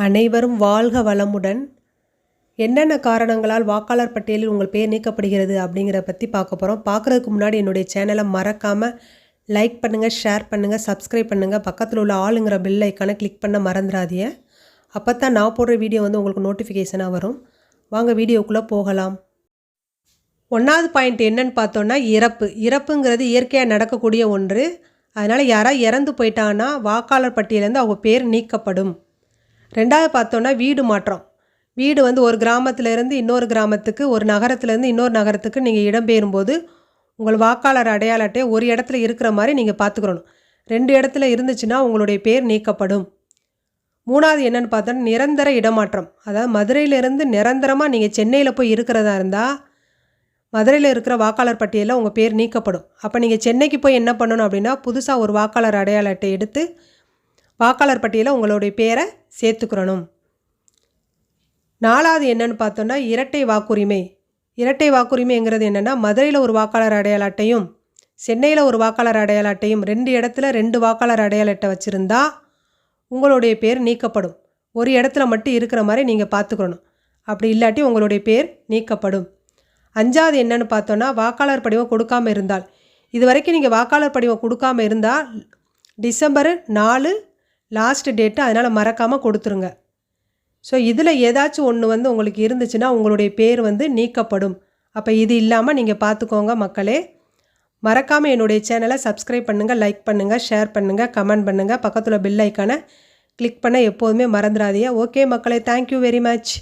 அனைவரும் வாழ்க வளமுடன். என்னென்ன காரணங்களால் வாக்காளர் பட்டியலில் உங்கள் பெயர் நீக்கப்படுகிறது அப்படிங்கிறத பற்றி பார்க்க போகிறோம். பார்க்குறதுக்கு முன்னாடி என்னுடைய சேனலை மறக்காமல் லைக் பண்ணுங்கள், ஷேர் பண்ணுங்கள், சப்ஸ்கிரைப் பண்ணுங்கள். பக்கத்தில் உள்ள ஆளுங்கிற பெல் ஐக்கானை கிளிக் பண்ண மறந்துடாதீங்க. அப்போ தான் நான் போடுற வீடியோ வந்து உங்களுக்கு நோட்டிஃபிகேஷனாக வரும். வாங்க வீடியோக்குள்ளே போகலாம். 1வது பாயிண்ட் என்னன்னு பார்த்தோன்னா இறப்புங்கிறது இயற்கையாக நடக்கக்கூடிய ஒன்று. அதனால் யாராவது இறந்து போயிட்டாங்கன்னா வாக்காளர் பட்டியலேருந்து அவங்க பேர் நீக்கப்படும். 2வது பார்த்தோன்னா வீடு மாற்றம். வீடு வந்து ஒரு கிராமத்திலேருந்து இன்னொரு கிராமத்துக்கு, ஒரு நகரத்துலேருந்து இன்னொரு நகரத்துக்கு நீங்கள் இடம்பெயரும்போது உங்கள் வாக்காளர் அடையாள அட்டை ஒரு இடத்துல இருக்கிற மாதிரி நீங்கள் பார்த்துக்கிறணும். 2 இடத்துல இருந்துச்சுன்னா உங்களுடைய பேர் நீக்கப்படும். 3வது என்னென்னு பார்த்தோன்னா நிரந்தர இடமாற்றம். அதாவது மதுரையிலேருந்து நிரந்தரமாக நீங்கள் சென்னையில் போய் இருக்கிறதா இருந்தால் மதுரையில் இருக்கிற வாக்காளர் பட்டியலில் உங்கள் பேர் நீக்கப்படும். அப்போ நீங்கள் சென்னைக்கு போய் என்ன பண்ணணும் அப்படின்னா புதுசாக ஒரு வாக்காளர் அடையாள அட்டை எடுத்து வாக்காளர் பட்டியலில் உங்களுடைய பேரை சேர்த்துக்கிறணும். 4வது என்னென்னு பார்த்தோன்னா இரட்டை வாக்குரிமை. இரட்டை வாக்குரிமைங்கிறது என்னென்னா மதுரையில் ஒரு வாக்காளர் அடையாள அட்டையும் சென்னையில் ஒரு வாக்காளர் அடையாள அட்டையும் 2 இடத்துல 2 வாக்காளர் அடையாள அட்டை வச்சுருந்தா உங்களுடைய பேர் நீக்கப்படும். ஒரு இடத்துல மட்டும் இருக்கிற மாதிரி நீங்கள் பார்த்துக்கணும். அப்படி இல்லாட்டி உங்களுடைய பேர் நீக்கப்படும். 5வது என்னென்னு பார்த்தோன்னா வாக்காளர் படிவம் கொடுக்காமல் இருந்தால். இது வரைக்கும் நீங்கள் வாக்காளர் படிவம் கொடுக்காமல் இருந்தால் டிசம்பர் 4 லாஸ்ட் டேட்டு, அதனால் மறக்காமல் கொடுத்துருங்க. ஸோ இதில் ஏதாச்சும் ஒன்று வந்து உங்களுக்கு இருந்துச்சுன்னா உங்களுடைய பேர் வந்து நீக்கப்படும். அப்போ இது இல்லாமல் நீங்கள் பார்த்துக்கோங்க மக்களே. மறக்காமல் என்னுடைய சேனலை சப்ஸ்கிரைப் பண்ணுங்கள், லைக் பண்ணுங்கள், ஷேர் பண்ணுங்கள், கமெண்ட் பண்ணுங்கள். பக்கத்தில் பெல் ஐக்கானை கிளிக் பண்ண எப்போதுமே மறந்துடாதீங்க. ஓகே மக்களே, தேங்க்யூ வெரி மச்.